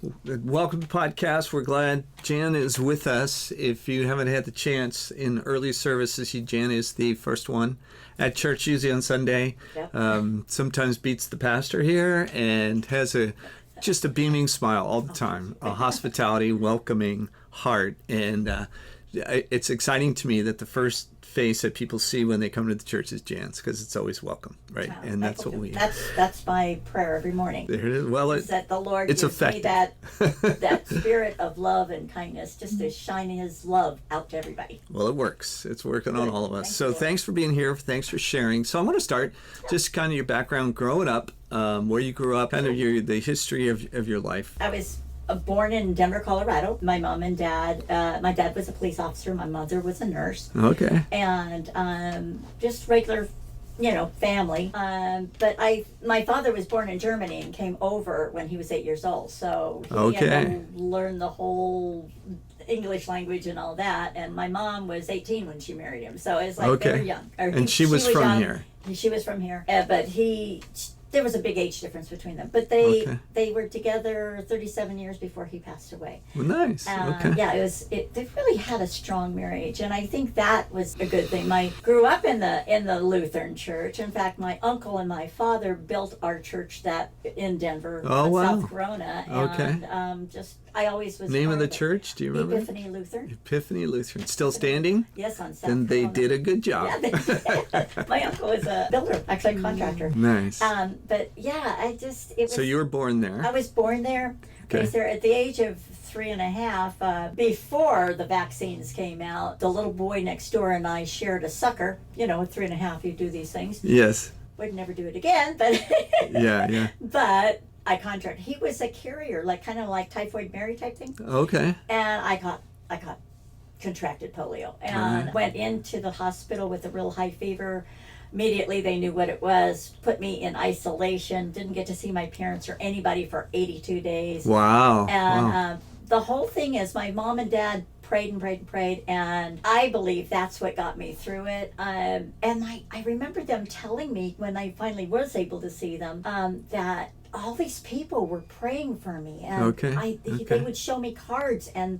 Welcome to the podcast. We're glad Jan is with us. If you haven't had the chance in early services, Jan is the first one at church, usually on Sunday. Yep. Sometimes beats the pastor here and has just a beaming smile all the time, a hospitality, welcoming heart. And it's exciting to me that the first face that people see when they come to the church is Jan's, because it's always welcome, right? Wow, and that's what we. That's my prayer every morning. There it is. Well, is that the Lord gives effective. Me that spirit of love and kindness, just to shine His love out to everybody. Well, it works. It's working on all of us. Thanks for being here. Thanks for sharing. So I want to start just kind of your background growing up, where you grew up, kind of the history of your life. I was born in Denver, Colorado. My mom and dad, my dad was a police officer, my mother was a nurse. Okay. And just regular, family. But my father was born in Germany and came over when he was 8 years old. So he had to learn the whole English language and all that. And my mom was 18 when she married him. So it's like they were young. And she was from young. Here. She was from here. But there was a big age difference between them, but they were together 37 years before he passed away. Well, nice. Yeah, they really had a strong marriage, and I think that was a good thing. I grew up in the Lutheran church. In fact, my uncle and my father built our church in Denver, South Corona. And I always was. Name of the church? Do you remember? Epiphany Lutheran. Epiphany Lutheran. Still standing? Yes, on South Then they Corona. did a good job. Yeah, they did. My uncle was a builder, actually a contractor. Nice. But yeah, it was. So you were born there. I was born there. Okay. I was there at the age of 3.5. Before the vaccines came out, the little boy next door and I shared a sucker. At 3.5, you do these things. Yes. Would never do it again, but. Yeah. But I contracted. He was a carrier, kind of like Typhoid Mary type thing. Okay. And I got contracted polio and went into the hospital with a real high fever. Immediately they knew what it was, put me in isolation, didn't get to see my parents or anybody for 82 days. Wow. And the whole thing is my mom and dad prayed and prayed and prayed, and I believe that's what got me through it. And I remember them telling me when I finally was able to see them that all these people were praying for me, and they would show me cards and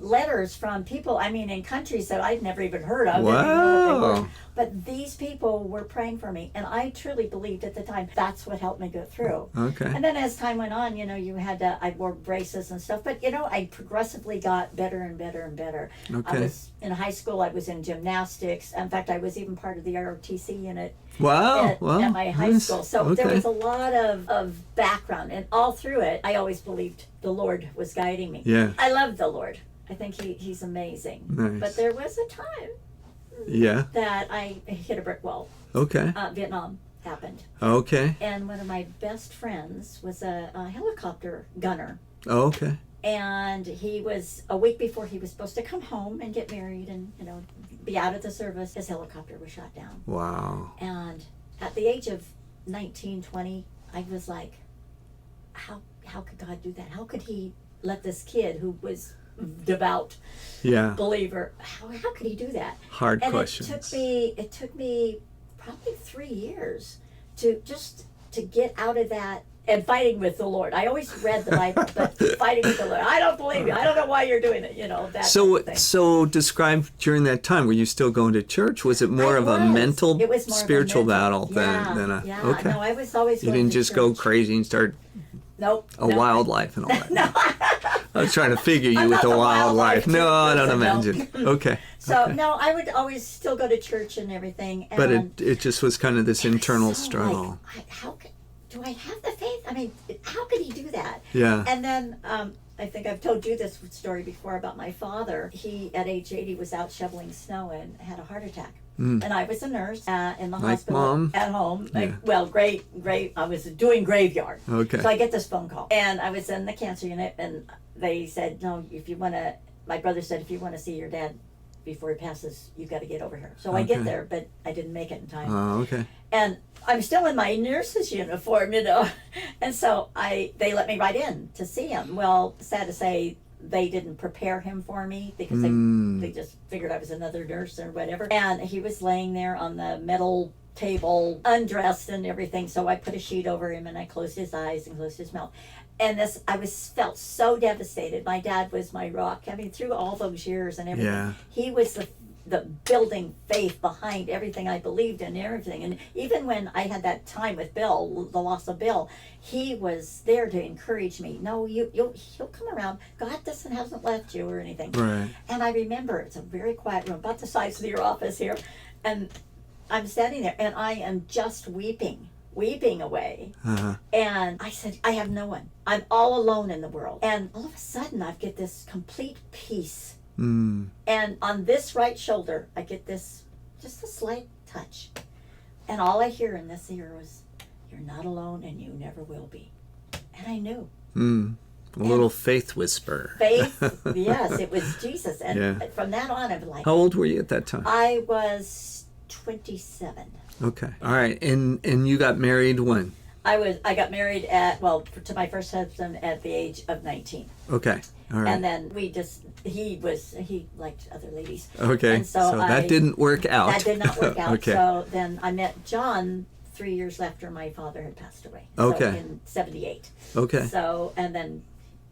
letters from people, in countries that I'd never even heard of. Wow. But these people were praying for me, and I truly believed at the time that's what helped me go through. Okay. And then as time went on, I wore braces and stuff, but I progressively got better and better and better. Okay. I was in high school, I was in gymnastics. In fact, I was even part of the ROTC unit. Wow. At my high school. So there was a lot of background, and all through it, I always believed the Lord was guiding me. Yeah. I love the Lord. I think He's amazing. Nice. But there was a time that I hit a brick wall. Okay. Vietnam happened. Okay. And one of my best friends was a helicopter gunner. Okay. And he was, a week before he was supposed to come home and get married and, be out of the service, his helicopter was shot down. Wow. And at the age of 19, 20, I was like, how could God do that? How could He let this kid who was devout believer, how could He do that? Hard questions. It took me probably 3 years to get out of that. And fighting with the Lord. I always read the Bible, but fighting with the Lord. I don't believe you. I don't know why you're doing it. That So, kind of thing. So describe during that time. Were you still going to church? Was it more of a mental, spiritual battle than a? Yeah. Okay. No, I was always. You didn't just go crazy and start. Nope. Wild life and all that. No. I was trying to figure you with the wild life. No, I don't imagine. Okay. So no, I would always still go to church and everything. But it just was kind of this internal struggle. Do I have the faith? How could He do that? Yeah. And then I think I've told you this story before about my father. He, at age 80, was out shoveling snow and had a heart attack. And I was a nurse in the hospital Mom? at home. Great. I was doing graveyard. Okay. So I get this phone call. And I was in the cancer unit, and they said, no, my brother said, if you want to see your dad before he passes, you've got to get over here. So I get there, but I didn't make it in time. Oh, okay. And I'm still in my nurse's uniform, and so they let me right in to see him. Well, sad to say, they didn't prepare him for me because they just figured I was another nurse or whatever. And he was laying there on the metal table, undressed and everything. So I put a sheet over him and I closed his eyes and closed his mouth. and this, I felt so devastated. My dad was my rock. I mean, through all those years and everything, Yeah. he was the building faith behind everything I believed in and everything. And even when I had that time with Bill, the loss of Bill, he was there to encourage me. No, he'll come around. God hasn't left you or anything. Right. And I remember it's a very quiet room, about the size of your office here, and I'm standing there and I am just weeping away. Uh-huh. And I said, I have no one. I'm all alone in the world. And all of a sudden I get this complete peace. Mm. And on this right shoulder, I get this, just a slight touch. And all I hear in this ear was, you're not alone and you never will be. And I knew. A little faith whisper. Faith, yes, it was Jesus. And Yeah. from that on, I was like, How old were you at that time? I was 27. Okay. All right. And you got married when? I got married to my first husband at the age of 19. Okay. All right. And then he liked other ladies. Okay. And so that didn't work out. That did not work out. Okay. So then I met John 3 years after my father had passed away. Okay. So in 78. Okay. So, and then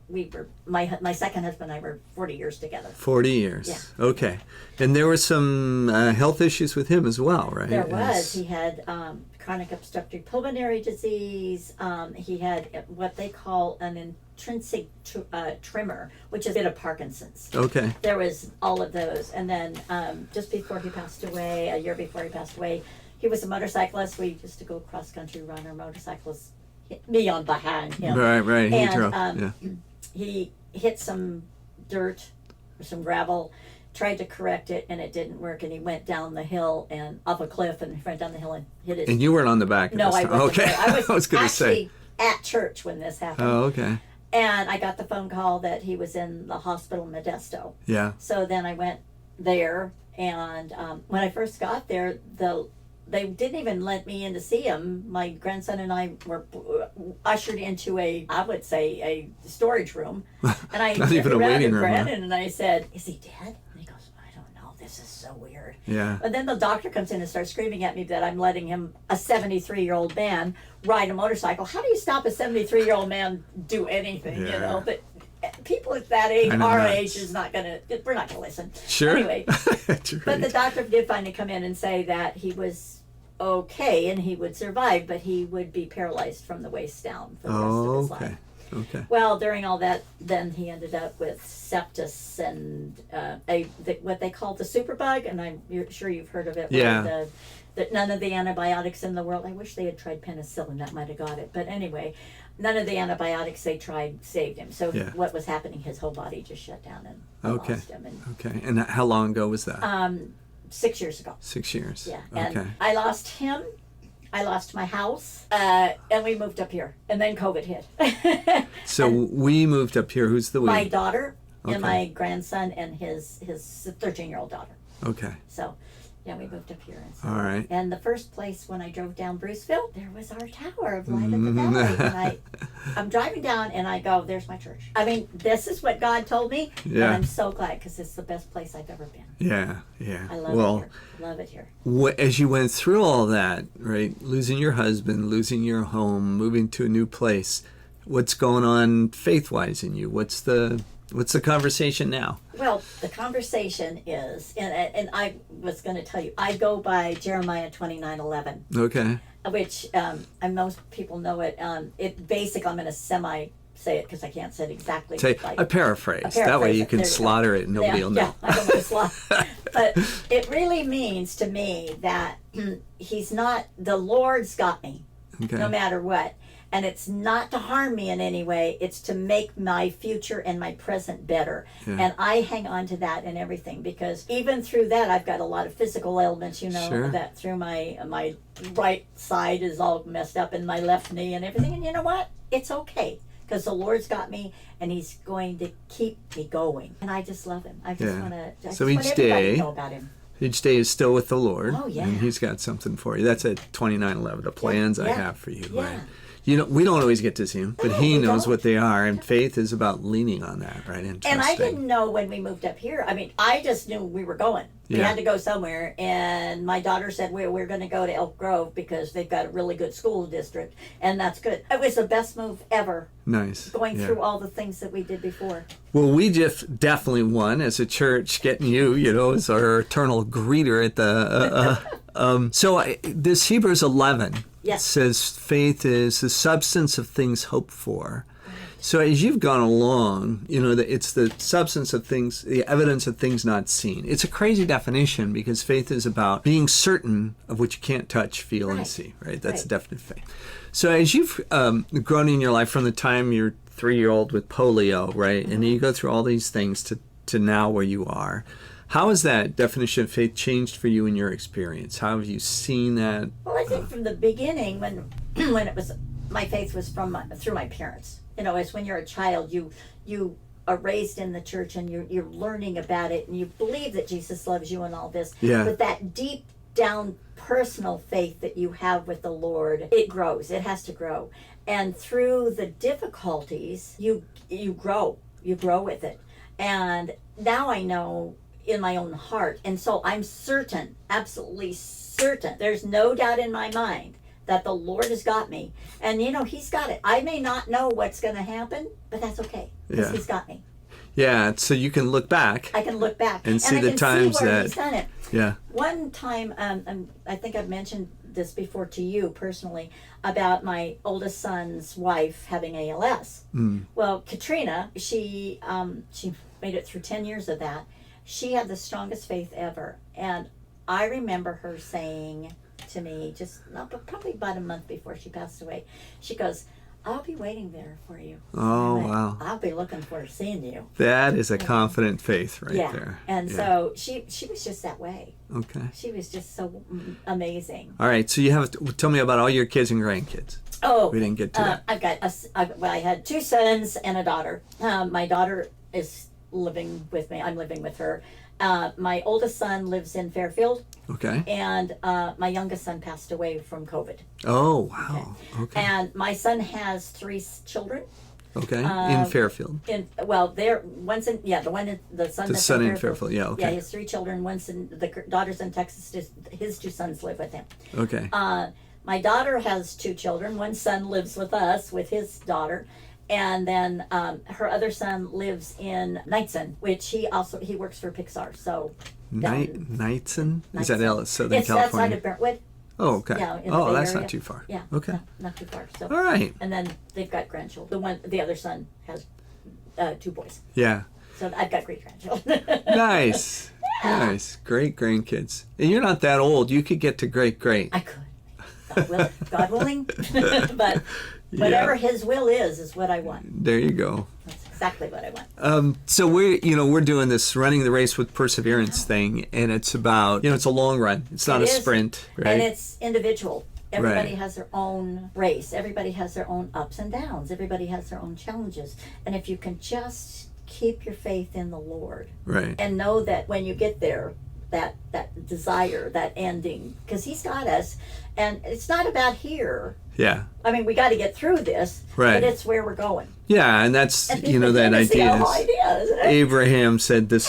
we were, my second husband and I were 40 years together. 40 years. Yeah. Okay. And there were some health issues with him as well, right? There was. He had chronic obstructive pulmonary disease. He had what they call an intrinsic tremor, which is a bit of Parkinson's. Okay. There was all of those. And then just before he passed away, a year before he passed away, he was a motorcyclist. We used to go cross country run. Our motorcyclists hit me on behind him. Right. He And drove. Yeah. he hit some dirt or some gravel, tried to correct it, and it didn't work. And he went down the hill and off a cliff, and he went down the hill and hit his. And you weren't on the back. No, of this I time. wasn't. Okay. There. I was, going to say. actually at church when this happened. Oh, okay. And I got the phone call that he was in the hospital in Modesto. Yeah. So then I went there, and when I first got there, they didn't even let me in to see him. My grandson and I were ushered into a storage room, and I Not even a around waiting to room, Brandon, and I said, "Is he dead?" And he goes, "I don't know. This is so weird." Yeah. And then the doctor comes in and starts screaming at me that I'm letting him, a 73-year-old man, ride a motorcycle. How do you stop a 73-year-old man do anything? Yeah. You know, but people at that age, Kinda our nuts. age, we're not gonna listen. Sure. Anyway, That's but right. the doctor did finally come in and say that he was okay and he would survive, but he would be paralyzed from the waist down for the rest of his life. Okay. Well, during all that, then he ended up with sepsis and what they call the superbug, and I'm sure you've heard of it. Yeah. That none of the antibiotics in the world. I wish they had tried penicillin. That might have got it. But anyway, none of the antibiotics they tried saved him. So Yeah. what was happening? His whole body just shut down and Okay. lost him. And, Okay. And how long ago was that? 6 years ago. 6 years. Yeah. Okay. And I lost him. I lost my house, and we moved up here, and then COVID hit. So we moved up here. Who's the we? My daughter Okay. and my grandson and his 13-year-old daughter. Okay. So, yeah, we moved up here. And so, All right. And the first place when I drove down Bruceville, there was our tower of Light at the Valley. And I'm driving down and I go, there's my church. I mean, this is what God told me. Yeah. And I'm so glad because it's the best place I've ever been. Yeah. I love it here. Love it here. As you went through all that, right, losing your husband, losing your home, moving to a new place, what's going on faith-wise in you? What's the conversation now? Well, the conversation is, and I was going to tell you, I go by Jeremiah 29:11, Okay. which and most people know it. It basically, I'm going to say it because I can't say it exactly. Say, like, I paraphrase. I That way paraphrase you it. can There you go. slaughter it and nobody will know. Yeah, I don't want to slaughter. But it really means to me that he's not, the Lord's got me, Okay. no matter what. And it's not to harm me in any way. It's to make my future and my present better. Yeah. And I hang on to that and everything because even through that, I've got a lot of physical ailments, Sure. that through my right side is all messed up and my left knee and everything. And you know what? It's okay because the Lord's got me and he's going to keep me going. And I just love him. I just Yeah. want to, So want each everybody day- to know about him. Each day is still with the Lord. Oh, yeah. And he's got something for you. That's at 29:11, the plans I Yeah. have for you, Yeah. right? we don't always get to see them, but He we knows don't. what they are, and faith is about leaning on that, right? And And I trusting. didn't know when we moved up here. I mean, I just knew we were going. We Yeah. had to go somewhere, and my daughter said we're going to go to Elk Grove because they've got a really good school district, and that's good. It was the best move ever, Nice. going Yeah. through all the things that we did before. Well, we just definitely won as a church, getting you, as our eternal greeter at the. This Hebrews 11 Yes. says faith is the substance of things hoped for. So as you've gone along, that it's the substance of things, the evidence of things not seen. It's a crazy definition because faith is about being certain of what you can't touch, feel, and Right. see. Right? That's Right. the definition of faith. So as you've grown in your life from the time you're 3-year-old with polio, right, and you go through all these things to now where you are, how has that definition of faith changed for you in your experience? How have you seen that? Well, I think from the beginning, when when it was my faith was through my parents. As when you're a child, you are raised in the church and you're learning about it and you believe that Jesus loves you and all this. Yeah. But that deep down personal faith that you have with the Lord, it grows. It has to grow. And through the difficulties, you grow. You grow with it. And now I know in my own heart. And so I'm certain, absolutely certain, there's no doubt in my mind that the Lord has got me. And He's got it. I may not know what's going to happen, but that's okay. Because Yeah. He's got me. Yeah, so you can look back. I can look back. And see I the can times see where that- He's done it. Yeah. One time, I think I've mentioned this before to you personally, about my oldest son's wife having ALS. Well, Katrina, she made it through 10 years of that. She had the strongest faith ever. And I remember her saying to me, probably about a month before she passed away, she goes, I'll be waiting there for you. Oh, I went, wow. I'll be looking for seeing you. That is a confident faith right Yeah. there. And Yeah. so she was just that way. Okay. She was just so amazing. All right, so you have tell me about all your kids and grandkids. Oh, We didn't get to that. I've got I had 2 sons and a daughter. My daughter is living with me. I'm living with her. My oldest son lives in Fairfield, Okay. and my youngest son passed away from COVID. Oh, wow. Okay. And my son has 3 children. Okay. In Fairfield. The son The that's son in in Fairfield. Yeah, Yeah, okay. he has 3 children. The daughter's in Texas. His 2 sons live with him. Okay. My daughter has 2 children. One son lives with us with his daughter, and then her other son lives in Knightson, which he works for Pixar. So Knightson? Is that Knightson. Southern it's outside California? of Brentwood. Oh, okay. Yeah, in the Oh, Bay that's Area. not too far. Yeah. Okay. No, not too far. So. All right. And then they've got grandchildren. The other son has 2 boys. Yeah. So I've got great grandchildren. Nice. Nice. Great grandkids. And you're not that old. You could get to great. I could. God willing. But whatever His will is what I want. There you go. That's exactly what I want. So we're doing this running the race with perseverance thing, and it's about, it's a long run. It's not It a is. sprint, right? And it's individual. Everybody Right. has their own race. Everybody has their own ups and downs. Everybody has their own challenges. And if you can just keep your faith in the Lord Right. and know that when you get there, that desire, that ending, because He's got us, and it's not about here. Yeah. I mean, we got to get through this, Right. but it's where we're going. Yeah, and that's, And that it's the idea whole is, idea, isn't it? Abraham said he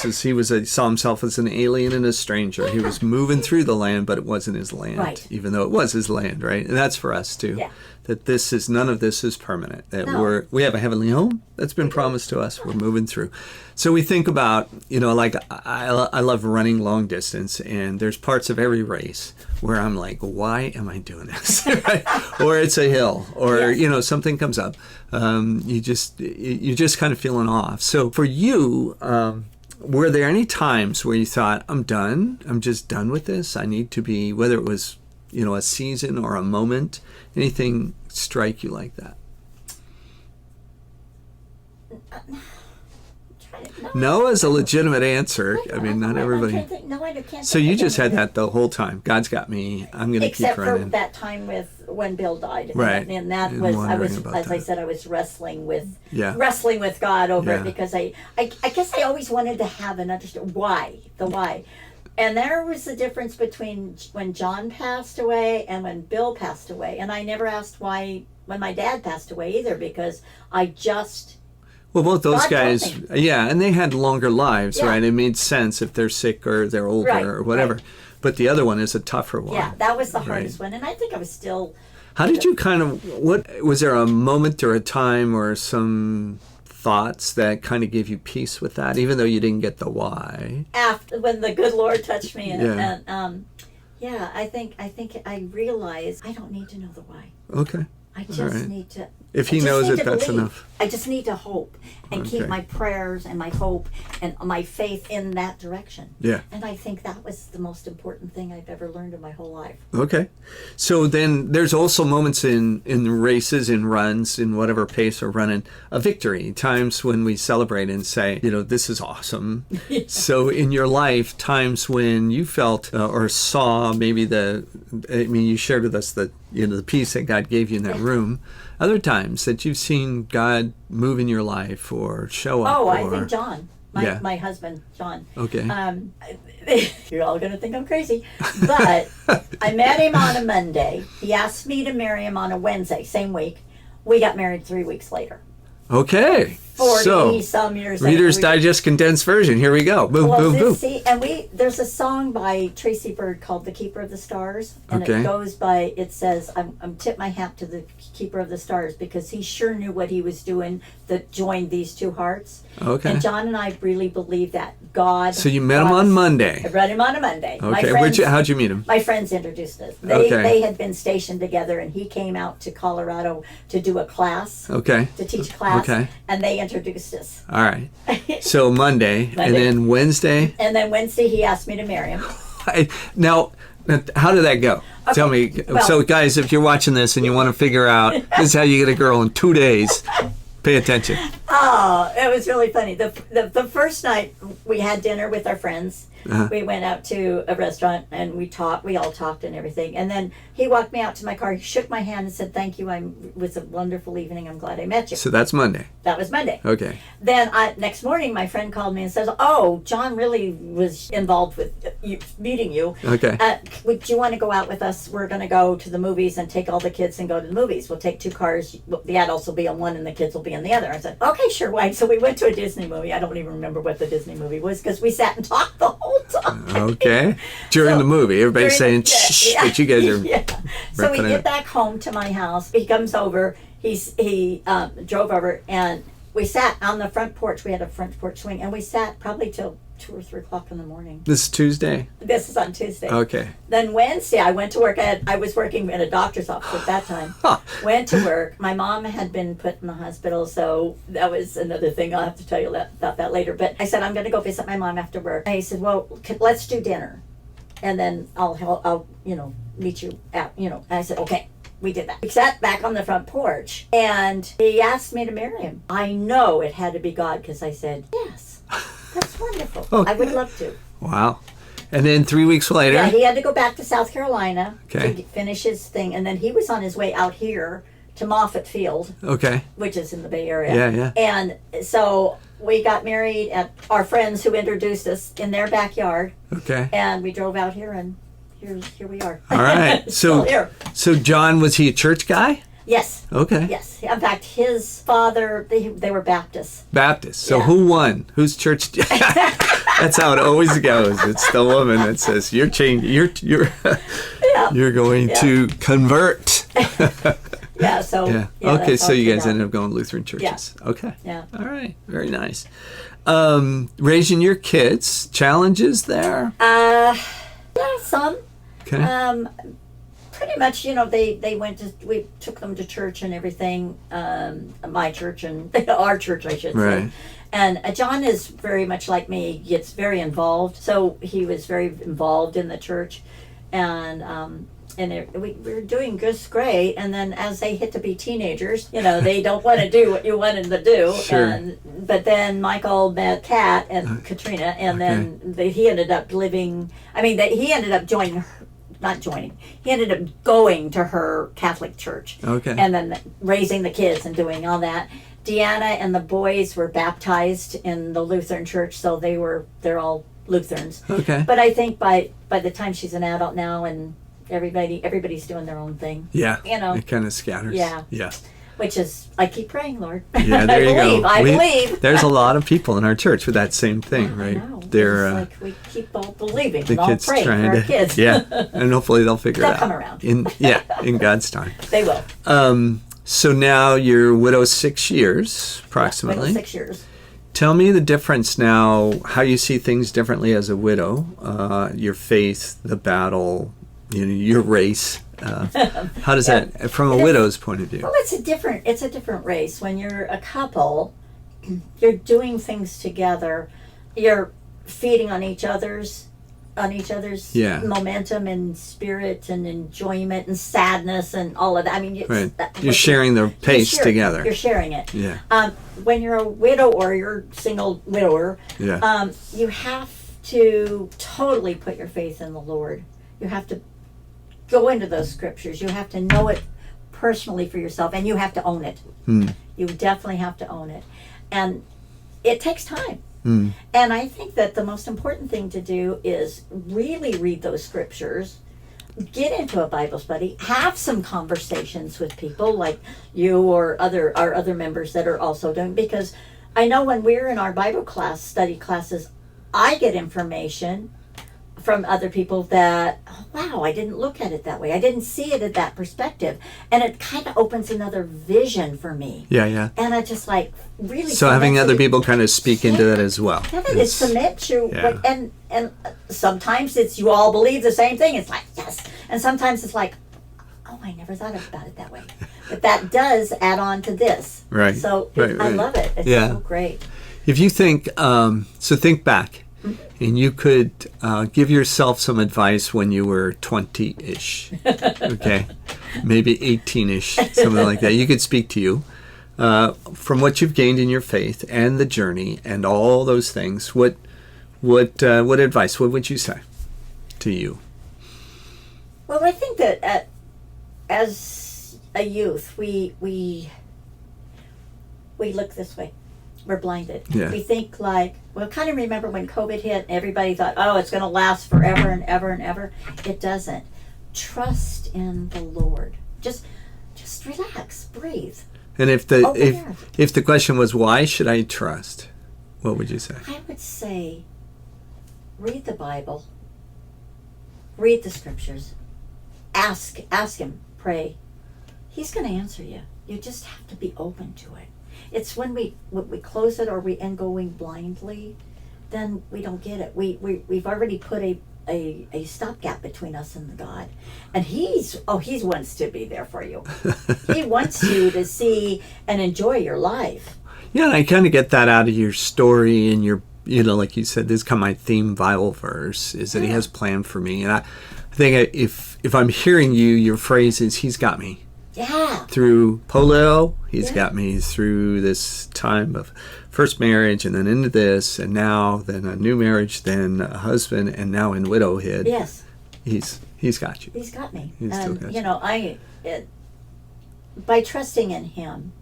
saw himself as an alien and a stranger. He was moving through the land, but it wasn't his land, Right. even though it was his land, right? And that's for us too. Yeah. That none of this is permanent. That No. we have a heavenly home that's been promised to us. We're moving through. So we think about, like I love running long distance, and there's parts of every race where I'm like, why am I doing this? Right? Or it's a hill, or Yes. something comes up. You're just kind of feeling off. So for you, were there any times where you thought, I'm done? I'm just done with this. I need to be, whether it was, a season or a moment, anything strike you like that? No is a legitimate answer. I mean, not everybody. I can't. So you just had that the whole time. God's got me. I'm going to keep Except for running. that time when Bill died, Right. And that And was wondering about as I that. said, I was wrestling with God over Yeah. it because I guess I always wanted to have an understand why. And there was the difference between when John passed away and when Bill passed away. And I never asked why when my dad passed away either, because I just... Well, both those God guys, told me. yeah, and they had longer lives, Yeah. right? It made sense if they're sick or they're older Right, or whatever. right. But the other one is a tougher one. Yeah, that was the Right. hardest one. And I think I was still... How did you kind of, what, was there a moment or a time or some thoughts that kind of gave you peace with that, even though you didn't get the why? After, when the good Lord touched me Yeah. yeah, I think I realized I don't need to know the why. Okay. I just right. need to... If I he just knows need it, to that's believe. enough. I just need to hope and keep Okay. my prayers and my hope and my faith in that direction. Yeah. And I think that was the most important thing I've ever learned in my whole life. Okay. So then there's also moments in races, in runs, in whatever pace we're running, a victory, times when we celebrate and say, you know, this is awesome. So in your life, times when you felt or saw maybe you shared with us the peace that God gave you in that room. Other times that you've seen God move in your life or show up. Oh, or, I think John, Yeah. my husband, John. Okay. You're all going to think I'm crazy. But I met him on a Monday. He asked me to marry him on a Wednesday, same week. We got married 3 weeks later. Okay. 40 So, some years Reader's later. Digest condensed version. Here we go. Boom, Well, boom, boom. see, and there's a song by Tracy Bird called "The Keeper of the Stars," and Okay. it goes by. It says, "I'm tip my hat to the Keeper of the Stars because he sure knew what he was doing that joined these two hearts." Okay. And John and I really believe that God. So you met him brought on us- Monday. I met him on a Monday. My Okay. friends, How'd you meet him? my friends introduced us. Okay. They had been stationed together, and he came out to Colorado to do a class, Okay. to teach a class, Okay. and they introduced us. All right. So Monday, and Monday. then Wednesday. And then Wednesday, he asked me to marry him. Now, how did that go? Tell me. well- So, guys, if you're watching this and you want to figure out this is how you get a girl in 2 days, pay attention. Oh, it was really funny. The first night we had dinner with our friends. Uh-huh. We went out to a restaurant and we all talked and everything. And then he walked me out to my car. He shook my hand and said, "Thank you. It was a wonderful evening. I'm glad I met you." So that's Monday. That was Monday. Okay. Then next morning, my friend called me and says, "Oh, John really was involved with meeting you. Okay. Would you want to go out with us? We're going to go to the movies and take all the kids and go to the movies. We'll take 2 cars. The adults will be on one and the kids will be on the other." I said, "Okay, sure, why?" So we went to a Disney movie. I don't even remember what the Disney movie was because we sat and talked the whole time. Okay. During So, the movie, everybody's saying, During the- shh, yeah, but you guys are. yeah. So we repping get it. back home to my house. He comes over. He drove over and we sat on the front porch. We had a front porch swing and we sat probably till 2 or 3 o'clock in the morning. This is Tuesday. This is on Tuesday. Okay. Then Wednesday, I went to work. I was working in a doctor's office at that time. Huh. Went to work. My mom had been put in the hospital, so that was another thing. I'll have to tell you about that later. But I said, I'm going to go visit my mom after work. And he said, well, let's do dinner. And then I'll meet you at, And I said, okay. We did that. We sat back on the front porch, and he asked me to marry him. I know it had to be God because I said, yes, that's wonderful. Oh, I would love to. Wow. And then 3 weeks later. Yeah, he had to go back to South Carolina Okay. to finish his thing, and then he was on his way out here to Moffett Field, Okay. which is in the Bay Area. Yeah, yeah. And so we got married at our friends who introduced us in their backyard, Okay. and we drove out here, and here we are. All right. Still So, here. so John, was he a church guy? Yes. Okay. Yes. In fact, his father, they were Baptists. Baptist. So Yeah. who won? Whose church? That's how it always goes. It's the woman that says you're changing. You're Yeah. you're going to convert. Yeah. So. Yeah. that's Okay. So all you it guys turned ended out. up going Lutheran churches. Okay. Yeah. All right. Very nice. Raising your kids, challenges there. Yeah. Some. Okay. Pretty much, they went to, we took them to church and everything, my church and our church, I should say. Right. And John is very much like me. He gets very involved. So he was very involved in the church. And we were doing just great. And then as they hit to be teenagers, they don't want to do what you want them to do. Sure. But then Michael met Kat and Katrina, and then he ended up he ended up he ended up going to her Catholic church. Okay. And then raising the kids and doing all that. Deanna and the boys were baptized in the Lutheran church, so they're all Lutherans. Okay. But I think by the time she's an adult now, and everybody's doing their own thing. Yeah. You know. It kind of scatters. Yeah. Yeah. Which is, I keep praying, Lord. Yeah, there you go. I believe. There's a lot of people in our church with that same thing, right? I know. They're It's like we keep all believing the and all kids praying for trying our to, kids. yeah, and hopefully they'll figure They'll it out. come around. In God's time. They will. So now you're widowed 6 years, approximately. 6 years. Tell me the difference now, how you see things differently as a widow, your faith, the battle, your race. How does that, from a widow's point of view? Well, it's a different race. When you're a couple, you're doing things together. You're feeding on each other's Yeah. momentum and spirit and enjoyment and sadness and all of that. I mean, Right. You're sharing the pace together. You're sharing it. Yeah. When you're a widow or you're single widower, Yeah. you have to totally put your faith in the Lord. You have to go into those scriptures. You have to know it personally for yourself, and you have to own it. You definitely have to own it. And it takes time. And I think that the most important thing to do is really read those scriptures, get into a Bible study, have some conversations with people like you or our other members that are also doing, because I know when we're in our Bible study classes, I get information from other people that, oh, wow, I didn't look at it that way. I didn't see it at that perspective. And it kind of opens another vision for me. Yeah. And I just like really. So having other people kind of speak into that as well. Yeah, it cements you. Yeah. And sometimes it's you all believe the same thing. It's like, yes. And sometimes it's like, oh, I never thought about it that way. But that does add on to this. Right. So Right. I love it. It's so great. If you think, so think back, and you could give yourself some advice when you were 20-ish, okay, maybe 18-ish, something like that. You could speak to you from what you've gained in your faith and the journey and all those things. What advice? What would you say to you? Well, I think that as a youth, we look this way. We're blinded. Yeah. We think like, well, kind of remember when COVID hit, everybody thought, oh, it's going to last forever and ever and ever. It doesn't. Trust in the Lord. Just relax, breathe. And if the question was, why should I trust? What would you say? I would say, read the Bible, read the scriptures, ask him, pray. He's going to answer you. You just have to be open to it. It's when we close it or we end going blindly, then we don't get it. We've already put a stopgap between us and the God, and he wants to be there for you. He wants you to see and enjoy your life. Yeah, and I kind of get that out of your story and your, like you said, this is kind of my theme Bible verse, is that he has a plan for me. And I think if I'm hearing you, your phrase is, he's got me. Yeah. Through polio, he's got me through this time of first marriage and then into this, and now then a new marriage, then a husband, and now in widowhood. Yes. He's got you. He's got me. He's still got you. By trusting in him,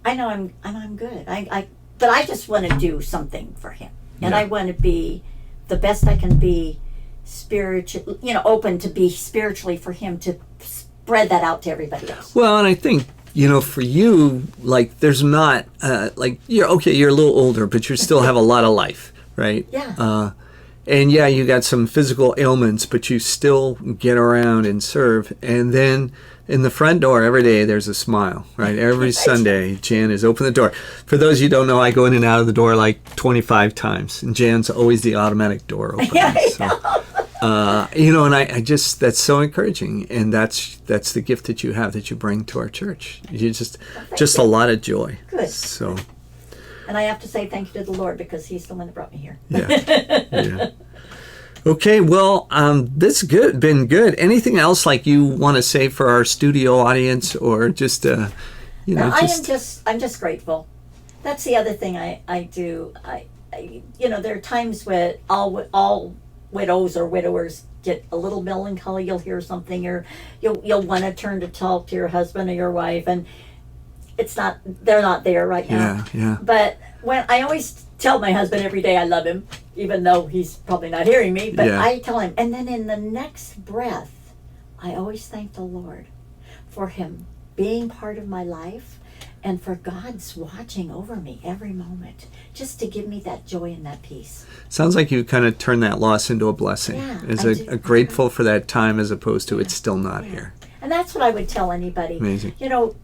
I know I'm good. But I just want to do something for him, and I want to be the best I can be, spiritual. Open to be spiritually for him to spread that out to everybody else. Well, and I think, for you, like, there's not, you're a little older, but you still have a lot of life, right? Yeah. And you got some physical ailments, but you still get around and serve. And then in the front door every day, there's a smile, right? Every Sunday, Jan is open the door. For those of you who don't know, I go in and out of the door like 25 times, and Jan's always the automatic door opener. Yeah, and I just, that's so encouraging, and that's the gift that you have, that you bring to our church. You just a lot of joy. Good. So. And I have to say thank you to the Lord, because he's the one that brought me here. Yeah. Okay, well, this has been good. Anything else like you want to say for our studio audience, or just, No, I'm just grateful. That's the other thing I do. I there are times when all widows or widowers get a little melancholy. You'll hear something, or you'll want to turn to talk to your husband or your wife, and they're not there right now. Yeah. But when I always tell my husband every day I love him, even though he's probably not hearing me, but Yeah. I tell him. And then in the next breath, I always thank the Lord for him being part of my life and for God's watching over me every moment, just to give me that joy and that peace. Sounds like you kind of turn that loss into a blessing. Yeah, As I a do. grateful for that time as opposed to it's still not here. And that's what I would tell anybody. Amazing. You know,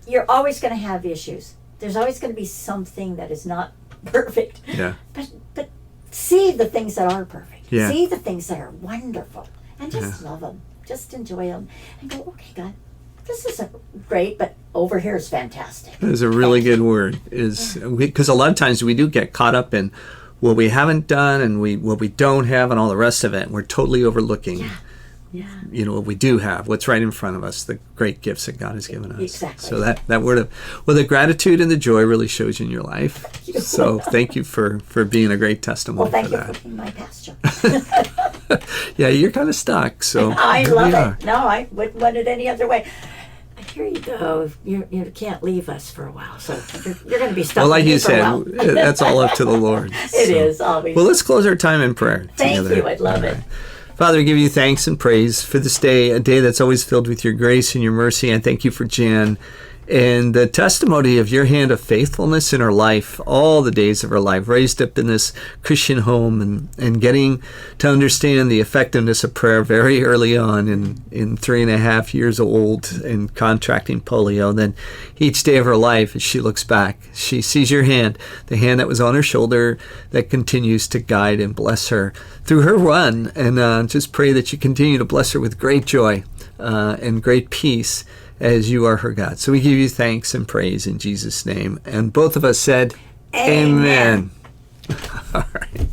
you're always going to have issues. There's always going to be something that is not perfect. Yeah. But see the things that are perfect. Yeah. See the things that are wonderful. And just love them. Just enjoy them. And go, okay, God, this isn't great, but over here is fantastic. That is a really good word. Because a lot of times we do get caught up in what we haven't done and what we don't have and all the rest of it. And we're totally overlooking Yeah. you know, what we do have, what's right in front of us, the great gifts that God has given us. Exactly. So that word of, well, the gratitude and the joy really shows you in your life. So thank you for being a great testimony Well, thank for you that. for being my pastor. Yeah, you're kind of stuck. So I here we love are. it. No, I wouldn't want it any other way. Here you go. You can't leave us for a while, so you're going to be stuck Well, like with me you for a while. said, that's all up to the Lord. It So- is always. Well, let's close our time in prayer Thank together. you. I'd love All it. right. Father, I give you thanks and praise for this day, a day that's always filled with your grace and your mercy. And thank you for Jan and the testimony of your hand of faithfulness in her life, all the days of her life, raised up in this Christian home and getting to understand the effectiveness of prayer very early on in 3.5 years old and contracting polio. And then each day of her life, as she looks back, she sees your hand, the hand that was on her shoulder that continues to guide and bless her through her run. And just pray that you continue to bless her with great joy and great peace as you are her God. So we give you thanks and praise in Jesus' name. And both of us said, Amen. Amen. All right.